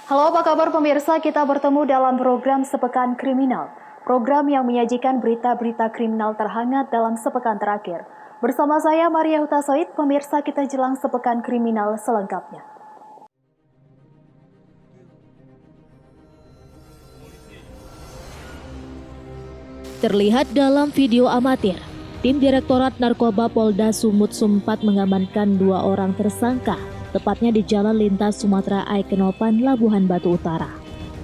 Halo, apa kabar pemirsa? Kita bertemu dalam program Sepekan Kriminal. Program yang menyajikan berita-berita kriminal terhangat dalam sepekan terakhir. Bersama saya Maria Hutasoid, pemirsa kita jelang Sepekan Kriminal selengkapnya. Terlihat dalam video amatir, tim Direktorat Narkoba Polda Sumut sempat mengamankan 2 orang tersangka, tepatnya di Jalan Lintas Sumatera Aikenopan, Labuhan Batu Utara.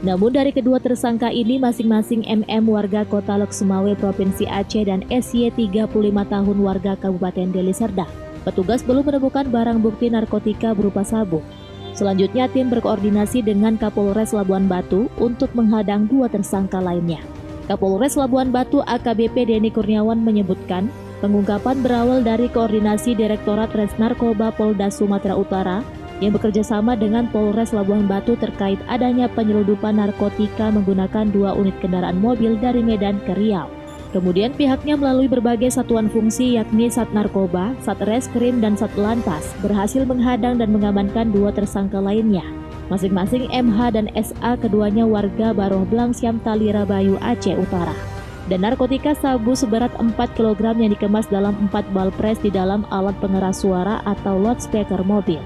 Namun dari kedua tersangka ini masing-masing MM warga Kota Lek Sumawe Provinsi Aceh dan SY 35 tahun warga Kabupaten Deli Serdang. Petugas belum menemukan barang bukti narkotika berupa sabu. Selanjutnya tim berkoordinasi dengan Kapolres Labuan Batu untuk menghadang 2 tersangka lainnya. Kapolres Labuan Batu AKBP Denny Kurniawan menyebutkan, pengungkapan berawal dari koordinasi Direktorat Res Narkoba Polda Sumatera Utara yang bekerja sama dengan Polres Labuan Batu terkait adanya penyeludupan narkotika menggunakan 2 unit kendaraan mobil dari Medan ke Riau. Kemudian pihaknya melalui berbagai satuan fungsi yakni Sat Narkoba, Satreskrim, dan Satlantas berhasil menghadang dan mengamankan 2 tersangka lainnya. Masing-masing MH dan SA keduanya warga Baroh Blang Siam Talira Bayu Aceh Utara. Dan narkotika sabu seberat 4 kg yang dikemas dalam 4 bal pres di dalam alat pengeras suara atau loudspeaker mobil.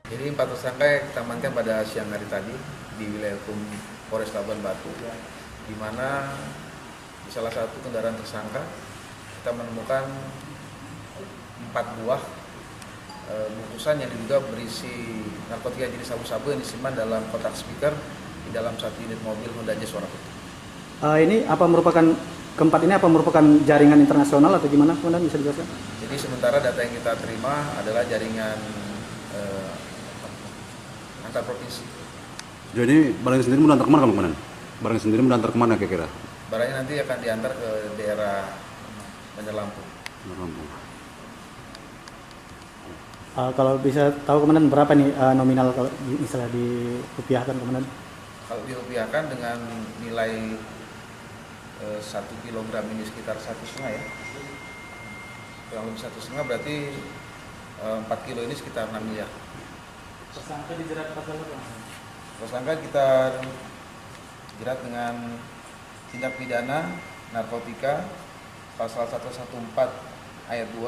Jadi 4 tersangka yang kita amankan pada siang hari tadi di wilayah hukum Polres Labuan Batu, di mana di salah satu kendaraan tersangka kita menemukan 4 buah bungkusan yang diduga berisi narkotika jenis sabu-sabu yang disimpan dalam kotak speaker di dalam 1 unit mobil Honda Jazz warna putih. Ini apa merupakan keempat ini apa merupakan jaringan internasional atau gimana, Komandan, bisa dijelaskan? Jadi sementara data yang kita terima adalah jaringan antar provinsi. Jadi barang sendiri mau diantar kemana, Komandan? Barang sendiri mau diantar kemana kira-kira? Barangnya nanti akan diantar ke daerah Bandar Lampung. Kalau bisa tahu, Komandan, berapa nih nominal kalau misalnya dirupiahkan, Komandan? Kalau dirupiahkan dengan nilai 1 kg ini sekitar 1,5 ya. Kurang lebih 1,5 berarti 4 kilo ini sekitar 6 miliar. Tersangka dijerat pasal apa? Tersangka kita jerat dengan tindak pidana narkotika pasal 114 ayat 2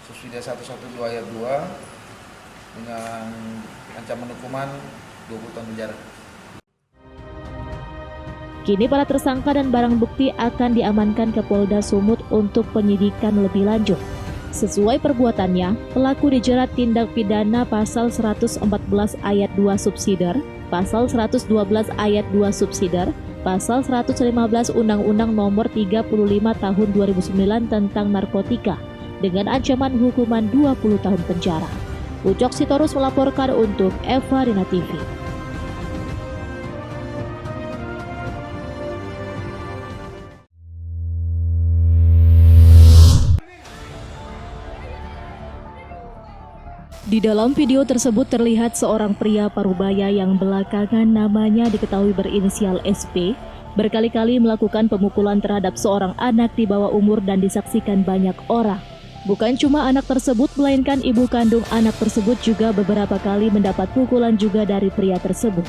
subsidi 112 ayat 2 dengan ancaman hukuman 20 tahun penjara. Kini para tersangka dan barang bukti akan diamankan ke Polda Sumut untuk penyidikan lebih lanjut. Sesuai perbuatannya, pelaku dijerat tindak pidana pasal 114 ayat 2 subsidiar, pasal 112 ayat 2 subsidiar, pasal 115 Undang-Undang Nomor 35 Tahun 2009 tentang narkotika dengan ancaman hukuman 20 tahun penjara. Ucok Sitorus melaporkan untuk Eva Rina TV. Di dalam video tersebut terlihat seorang pria parubaya yang belakangan namanya diketahui berinisial SP berkali-kali melakukan pemukulan terhadap seorang anak di bawah umur dan disaksikan banyak orang. Bukan cuma anak tersebut, melainkan ibu kandung anak tersebut juga beberapa kali mendapat pukulan juga dari pria tersebut.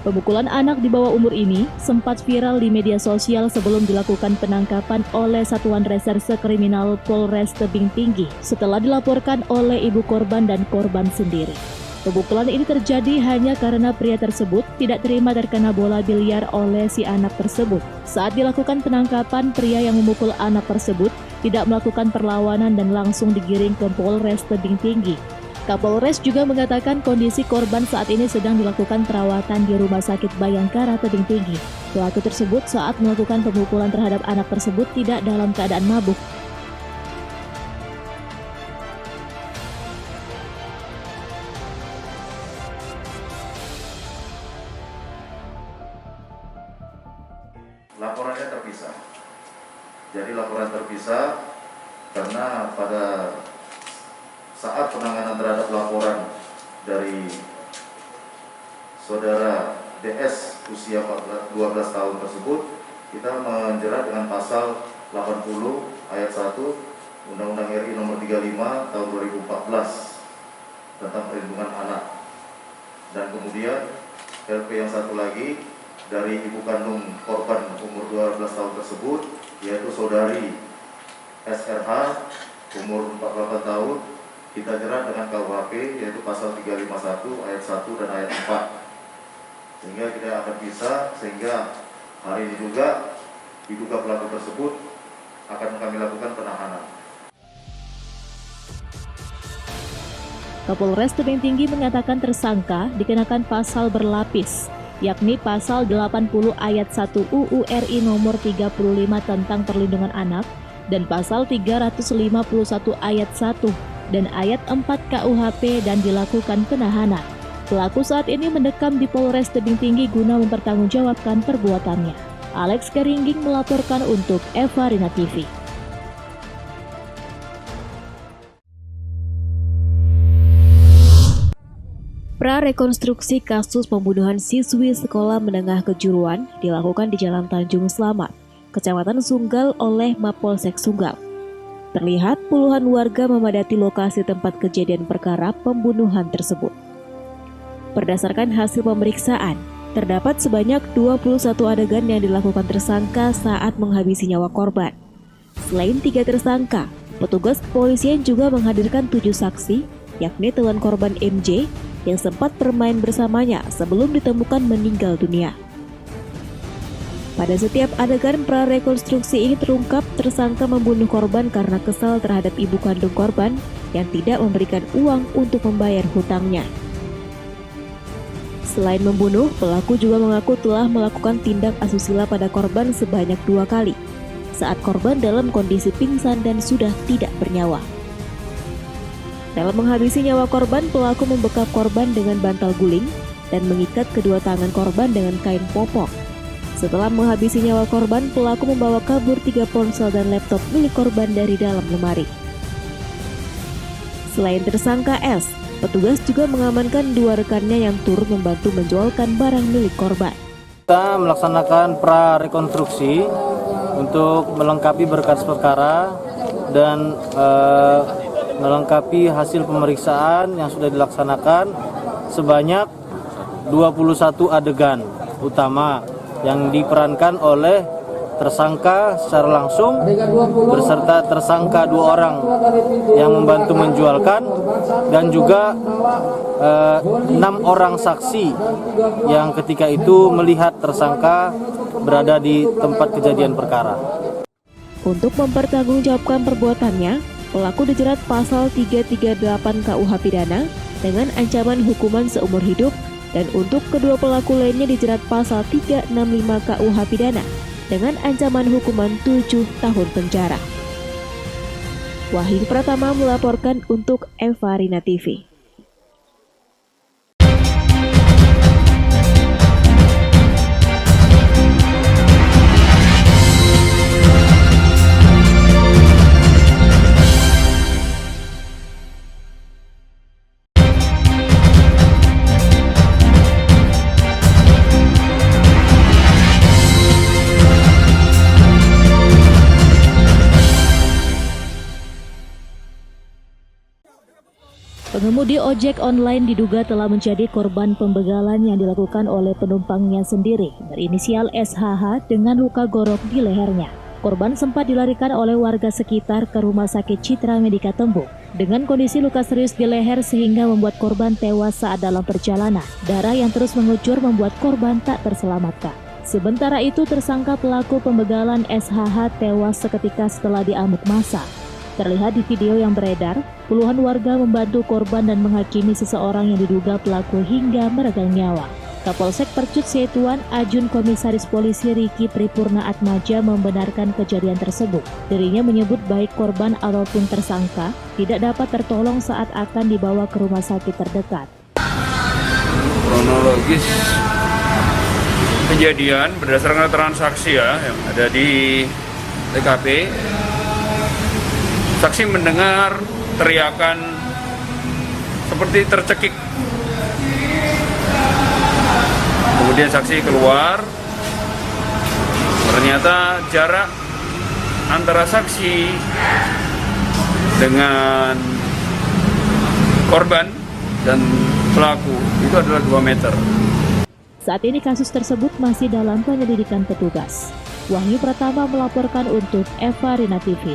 Pemukulan anak di bawah umur ini sempat viral di media sosial sebelum dilakukan penangkapan oleh Satuan Reserse Kriminal Polres Tebing Tinggi setelah dilaporkan oleh ibu korban dan korban sendiri. Pemukulan ini terjadi hanya karena pria tersebut tidak terima terkena bola biliar oleh si anak tersebut. Saat dilakukan penangkapan, pria yang memukul anak tersebut tidak melakukan perlawanan dan langsung digiring ke Polres Tebing Tinggi. Kapolres juga mengatakan kondisi korban saat ini sedang dilakukan perawatan di Rumah Sakit Bayangkara Tebing Tinggi. Pelaku tersebut saat melakukan pemukulan terhadap anak tersebut tidak dalam keadaan mabuk. Laporannya terpisah. Jadi laporan terpisah karena pada saat penanganan terhadap laporan dari saudara DS usia 12 tahun tersebut, kita menjerat dengan pasal 80 ayat 1 Undang-Undang RI nomor 35 tahun 2014 tentang perlindungan anak. Dan kemudian LP yang satu lagi dari ibu kandung korban umur 12 tahun tersebut, yaitu saudari SRH umur 48 tahun, kita jerat dengan KUHP yaitu pasal 351 ayat 1 dan ayat 4. Sehingga kita akan bisa, sehingga hari ini juga diduga pelaku tersebut akan kami lakukan penahanan. Kapolres Tebing Tinggi mengatakan tersangka dikenakan pasal berlapis, yakni pasal 80 ayat 1 UU RI nomor 35 tentang perlindungan anak dan pasal 351 ayat 1 dan ayat 4 KUHP dan dilakukan penahanan. Pelaku saat ini mendekam di Polres Tebing Tinggi guna mempertanggungjawabkan perbuatannya. Alex Keringging melaporkan untuk Eva Rina TV. Prarekonstruksi kasus pembunuhan siswi sekolah menengah kejuruan dilakukan di Jalan Tanjung Slamet, Kecamatan Sunggal oleh Mapolsek Sunggal. Terlihat puluhan warga memadati lokasi tempat kejadian perkara pembunuhan tersebut. Berdasarkan hasil pemeriksaan, terdapat sebanyak 21 adegan yang dilakukan tersangka saat menghabisi nyawa korban. Selain 3 tersangka, petugas kepolisian juga menghadirkan 7 saksi, yakni teman korban MJ, yang sempat bermain bersamanya sebelum ditemukan meninggal dunia. Pada setiap adegan prarekonstruksi ini terungkap tersangka membunuh korban karena kesal terhadap ibu kandung korban yang tidak memberikan uang untuk membayar hutangnya. Selain membunuh, pelaku juga mengaku telah melakukan tindak asusila pada korban sebanyak 2 kali, saat korban dalam kondisi pingsan dan sudah tidak bernyawa. Dalam menghabisi nyawa korban, pelaku membekap korban dengan bantal guling dan mengikat kedua tangan korban dengan kain popok. Setelah menghabisi nyawa korban, pelaku membawa kabur 3 ponsel dan laptop milik korban dari dalam lemari. Selain tersangka S, petugas juga mengamankan 2 rekannya yang turut membantu menjualkan barang milik korban. Kita melaksanakan prarekonstruksi untuk melengkapi berkas perkara dan melengkapi hasil pemeriksaan yang sudah dilaksanakan sebanyak 21 adegan utama yang diperankan oleh tersangka secara langsung beserta tersangka 2 orang yang membantu menjualkan dan juga 6 orang saksi yang ketika itu melihat tersangka berada di tempat kejadian perkara. Untuk mempertanggungjawabkan perbuatannya, pelaku dijerat pasal 338 KUH Pidana dengan ancaman hukuman seumur hidup dan untuk kedua pelaku lainnya dijerat pasal 365 KUH Pidana dengan ancaman hukuman 7 tahun penjara. Wahyu Pratama melaporkan untuk Eva Rina TV. Pengemudi ojek online diduga telah menjadi korban pembegalan yang dilakukan oleh penumpangnya sendiri berinisial SHH dengan luka gorok di lehernya. Korban sempat dilarikan oleh warga sekitar ke Rumah Sakit Citra Medika Tembung dengan kondisi luka serius di leher sehingga membuat korban tewas saat dalam perjalanan. Darah yang terus mengucur membuat korban tak terselamatkan. Sementara itu tersangka pelaku pembegalan SHH tewas seketika setelah diamuk massa. Terlihat di video yang beredar, puluhan warga membantu korban dan menghakimi seseorang yang diduga pelaku hingga meregang nyawa. Kapolsek Percut Setuan Ajun Komisaris Polisi Riki Pripurna Atmaja membenarkan kejadian tersebut. Dirinya menyebut baik korban ataupun tersangka tidak dapat tertolong saat akan dibawa ke rumah sakit terdekat. Kronologis kejadian berdasarkan transaksi yang ada di TKP. Saksi mendengar teriakan seperti tercekik. Kemudian saksi keluar. Ternyata jarak antara saksi dengan korban dan pelaku itu adalah 2 meter. Saat ini kasus tersebut masih dalam penyelidikan petugas. Wahyu Pratama melaporkan untuk Eva Rina TV.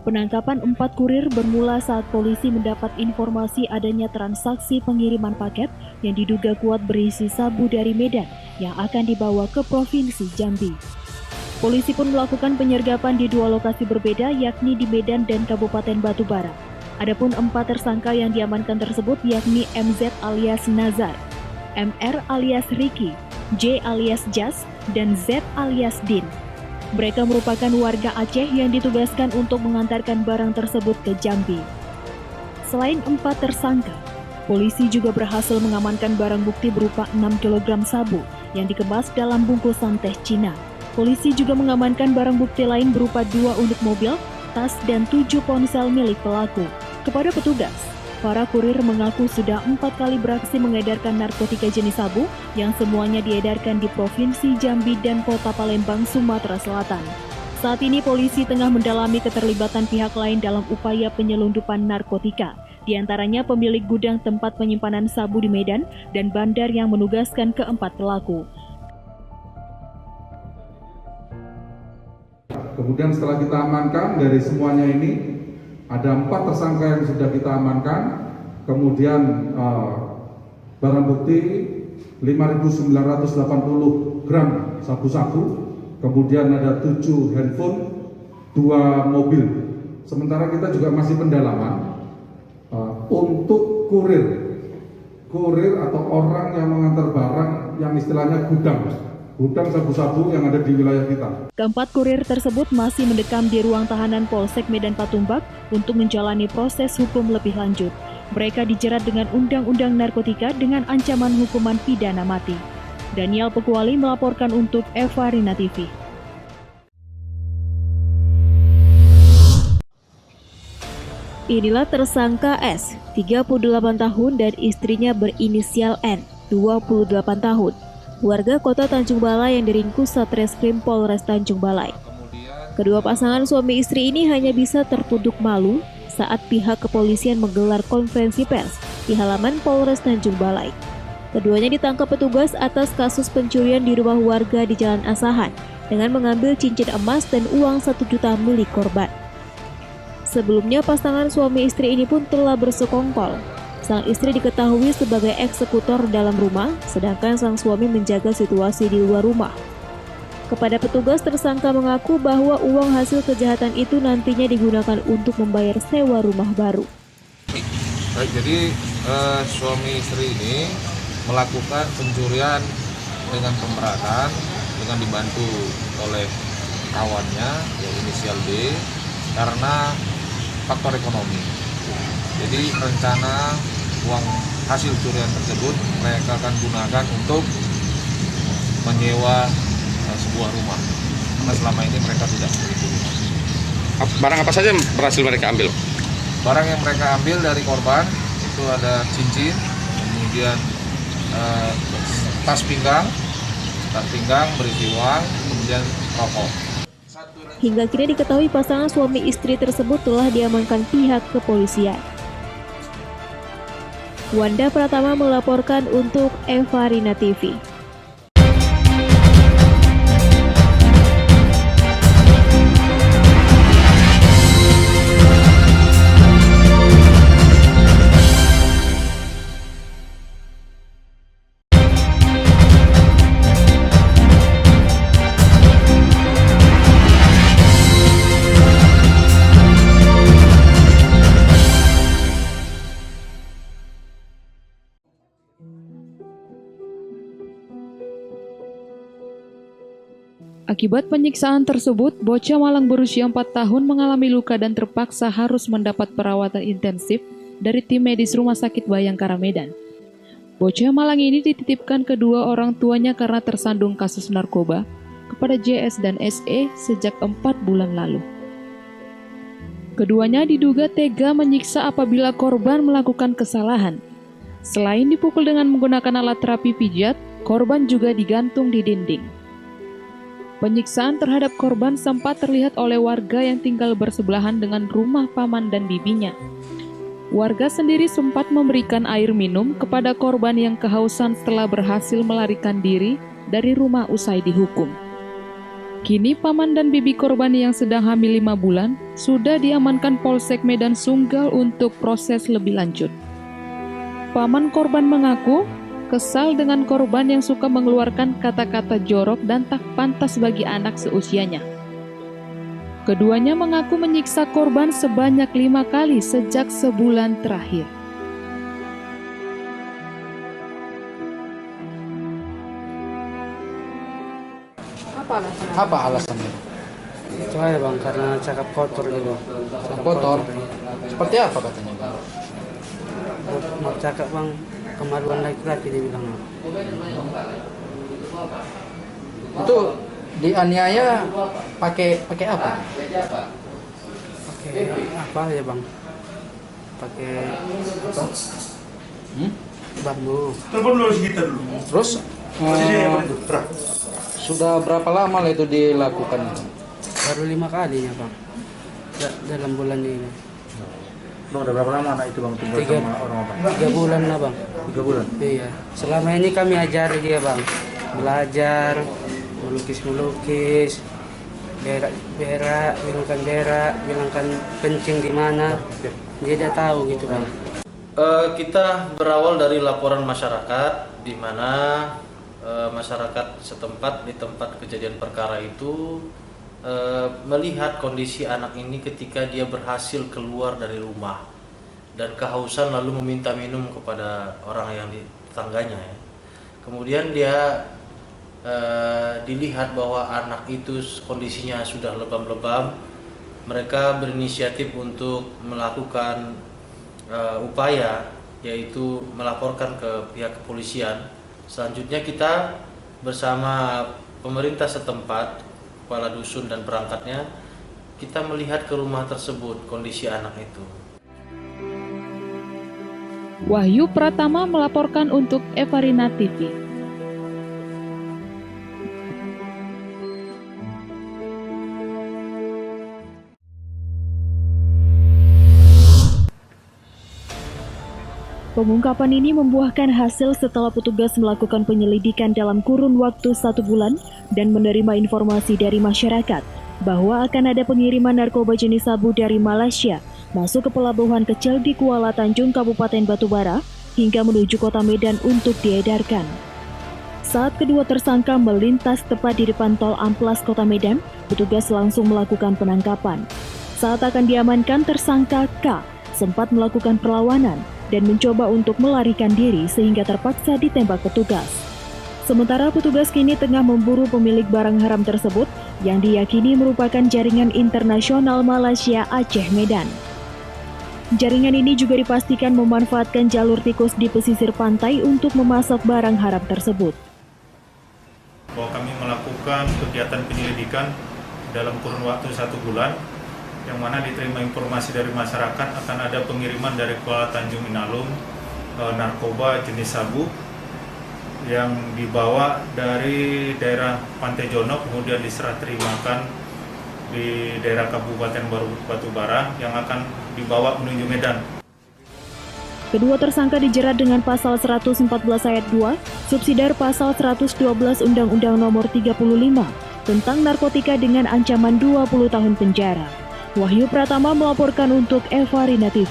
Penangkapan 4 kurir bermula saat polisi mendapat informasi adanya transaksi pengiriman paket yang diduga kuat berisi sabu dari Medan yang akan dibawa ke Provinsi Jambi. Polisi pun melakukan penyergapan di 2 lokasi berbeda, yakni di Medan dan Kabupaten Batubara. Adapun 4 tersangka yang diamankan tersebut yakni MZ alias Nazar, MR alias Ricky, J alias Jas, dan Z alias Din. Mereka merupakan warga Aceh yang ditugaskan untuk mengantarkan barang tersebut ke Jambi. Selain 4 tersangka, polisi juga berhasil mengamankan barang bukti berupa 6 kg sabu yang dikemas dalam bungkusan teh Cina. Polisi juga mengamankan barang bukti lain berupa 2 unit mobil, tas, dan 7 ponsel milik pelaku. Kepada petugas, para kurir mengaku sudah 4 kali beraksi mengedarkan narkotika jenis sabu yang semuanya diedarkan di Provinsi Jambi dan Kota Palembang, Sumatera Selatan. Saat ini polisi tengah mendalami keterlibatan pihak lain dalam upaya penyelundupan narkotika, di antaranya pemilik gudang tempat penyimpanan sabu di Medan dan bandar yang menugaskan ke-4 pelaku. Kemudian setelah kita amankan dari semuanya ini, ada 4 tersangka yang sudah kita amankan, kemudian barang bukti 5.980 gram sabu-sabu, kemudian ada 7 handphone, 2 mobil. Sementara kita juga masih pendalaman untuk kurir atau orang yang mengantar barang yang istilahnya gudang sabu-sabu yang ada di wilayah kita. Keempat kurir tersebut masih mendekam di ruang tahanan Polsek Medan Patumbak untuk menjalani proses hukum lebih lanjut. Mereka dijerat dengan Undang-Undang Narkotika dengan ancaman hukuman pidana mati. Daniel Pekuali melaporkan untuk Eva Rina TV. Inilah tersangka S, 38 tahun dan istrinya berinisial N, 28 tahun. Warga Kota Tanjung Balai yang diringkus Satreskrim Polres Tanjung Balai. Kedua pasangan suami istri ini hanya bisa tertunduk malu saat pihak kepolisian menggelar konferensi pers di halaman Polres Tanjung Balai. Keduanya ditangkap petugas atas kasus pencurian di rumah warga di Jalan Asahan dengan mengambil cincin emas dan uang 1 juta milik korban. Sebelumnya pasangan suami istri ini pun telah bersekongkol. Sang istri diketahui sebagai eksekutor dalam rumah, sedangkan sang suami menjaga situasi di luar rumah. Kepada petugas, tersangka mengaku bahwa uang hasil kejahatan itu nantinya digunakan untuk membayar sewa rumah baru. Baik, jadi suami istri ini melakukan pencurian dengan pemberatan dengan dibantu oleh kawannya yang inisial D karena faktor ekonomi. Jadi rencana uang hasil curian tersebut mereka akan gunakan untuk menyewa sebuah rumah, karena selama ini mereka tidak memiliki rumah. Barang apa saja yang berhasil mereka ambil? Barang yang mereka ambil dari korban itu ada cincin, kemudian tas pinggang berisi uang, kemudian rokok. Hingga kini diketahui pasangan suami istri tersebut telah diamankan pihak kepolisian. Wanda Pratama melaporkan untuk Eva Rina TV. Akibat penyiksaan tersebut, bocah Malang berusia 4 tahun mengalami luka dan terpaksa harus mendapat perawatan intensif dari tim medis Rumah Sakit Bayangkara Medan. Bocah Malang ini dititipkan kedua orang tuanya karena tersandung kasus narkoba kepada JS dan SE sejak 4 bulan lalu. Keduanya diduga tega menyiksa apabila korban melakukan kesalahan. Selain dipukul dengan menggunakan alat terapi pijat, Korban juga digantung di dinding. Penyiksaan terhadap korban sempat terlihat oleh warga yang tinggal bersebelahan dengan rumah paman dan bibinya. Warga sendiri sempat memberikan air minum kepada korban yang kehausan setelah berhasil melarikan diri dari rumah usai dihukum. Kini paman dan bibi korban yang sedang hamil 5 bulan sudah diamankan Polsek Medan Sunggal untuk proses lebih lanjut. Paman korban mengaku kesal dengan korban yang suka mengeluarkan kata-kata jorok dan tak pantas bagi anak seusianya. Keduanya mengaku menyiksa korban sebanyak 5 kali sejak sebulan terakhir. Apa alasannya? Itu aja bang, karena cakap kotor gitu. Kotor? Seperti apa katanya bang? Mau cakap bang, kemaluan laki-laki dia bilang. Itu dianiaya pakai apa? Pakai apa ya bang? Pakai bambu. Telepon dulu sekitar dulu. Terus sudah berapa lama lah itu dilakukan? Baru 5 kalinya bang, dalam bulan ini. Bang, udah berapa lama anak itu bang tinggal sama orang apa? 3 bulan lah bang. 3 bulan? Iya, selama ini kami ajari dia bang, belajar, melukis, berak, bilangkan kencing di mana, dia tidak tahu gitu bang. Kita berawal dari laporan masyarakat, di mana masyarakat setempat di tempat kejadian perkara itu melihat kondisi anak ini ketika dia berhasil keluar dari rumah dan kehausan lalu meminta minum kepada orang yang di tetangganya ya. Kemudian dia dilihat bahwa anak itu kondisinya sudah lebam-lebam. Mereka berinisiatif untuk melakukan upaya, yaitu melaporkan ke pihak kepolisian. Selanjutnya kita bersama pemerintah setempat, kepala dusun dan perangkatnya, kita melihat ke rumah tersebut kondisi anak itu. Wahyu Pratama melaporkan untuk Evarina TV. Pengungkapan ini membuahkan hasil setelah petugas melakukan penyelidikan dalam kurun waktu 1 bulan dan menerima informasi dari masyarakat bahwa akan ada pengiriman narkoba jenis sabu dari Malaysia masuk ke pelabuhan kecil di Kuala Tanjung, Kabupaten Batubara hingga menuju kota Medan untuk diedarkan. Saat kedua tersangka melintas tepat di depan tol Amplas Kota Medan, petugas langsung melakukan penangkapan. Saat akan diamankan, tersangka K sempat melakukan perlawanan dan mencoba untuk melarikan diri sehingga terpaksa ditembak petugas. Sementara petugas kini tengah memburu pemilik barang haram tersebut yang diyakini merupakan jaringan internasional Malaysia Aceh Medan. Jaringan ini juga dipastikan memanfaatkan jalur tikus di pesisir pantai untuk memasok barang haram tersebut. Bahwa kami melakukan kegiatan penyelidikan dalam kurun waktu 1 bulan, yang mana diterima informasi dari masyarakat akan ada pengiriman dari Kuala Tanjung Inalum narkoba jenis sabu yang dibawa dari daerah Pantai Jono kemudian diserah terimakan di daerah Kabupaten Batubara yang akan dibawa menuju Medan. Kedua tersangka dijerat dengan pasal 114 ayat 2, subsidiar pasal 112 Undang-Undang Nomor 35 tentang narkotika dengan ancaman 20 tahun penjara. Wahyu Pratama melaporkan untuk Evarina TV.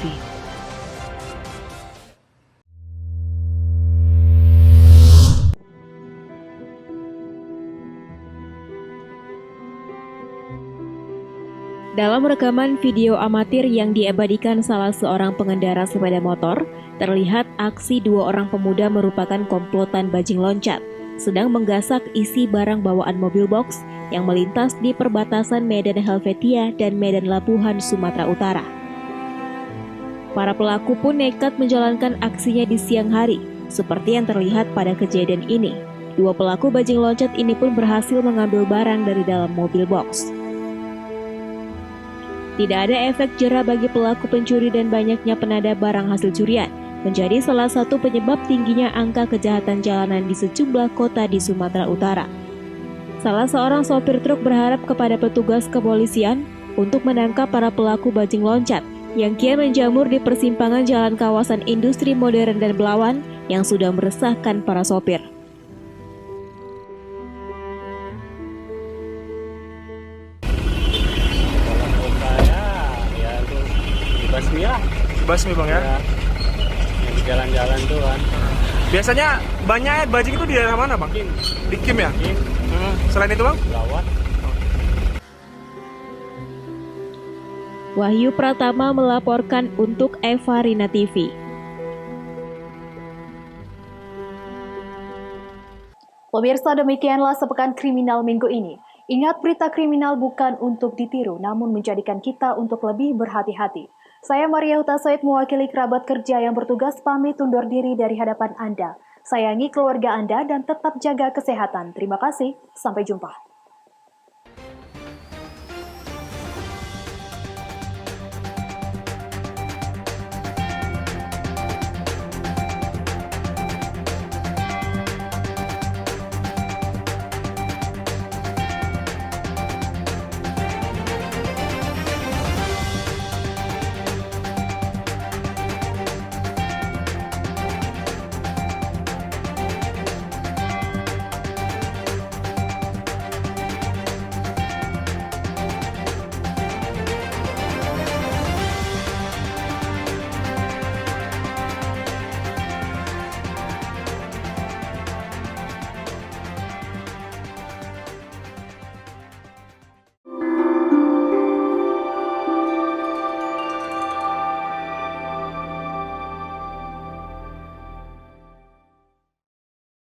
Dalam rekaman video amatir yang diabadikan salah seorang pengendara sepeda motor, terlihat aksi 2 orang pemuda merupakan komplotan bajing loncat, sedang menggasak isi barang bawaan mobil box yang melintas di perbatasan Medan Helvetia dan Medan Labuhan, Sumatera Utara. Para pelaku pun nekat menjalankan aksinya di siang hari, seperti yang terlihat pada kejadian ini. 2 pelaku bajing loncat ini pun berhasil mengambil barang dari dalam mobil box. Tidak ada efek jera bagi pelaku pencuri dan banyaknya penada barang hasil curian menjadi salah satu penyebab tingginya angka kejahatan jalanan di sejumlah kota di Sumatera Utara. Salah seorang sopir truk berharap kepada petugas kepolisian untuk menangkap para pelaku bajing loncat yang kian menjamur di persimpangan jalan kawasan industri modern dan Belawan yang sudah meresahkan para sopir. Basmi bang ya? Yang di jalan-jalan tuh kan. Biasanya banyak bajing itu di daerah mana bang? Di Kim ya? Kim. Selain itu bang? Belawan. Wahyu Pratama melaporkan untuk Eva Rina TV. Pemirsa, demikianlah sepekan kriminal minggu ini. Ingat, berita kriminal bukan untuk ditiru, namun menjadikan kita untuk lebih berhati-hati. Saya Maria Hutasoid mewakili kerabat kerja yang bertugas pamit undur diri dari hadapan Anda. Sayangi keluarga Anda dan tetap jaga kesehatan. Terima kasih, sampai jumpa.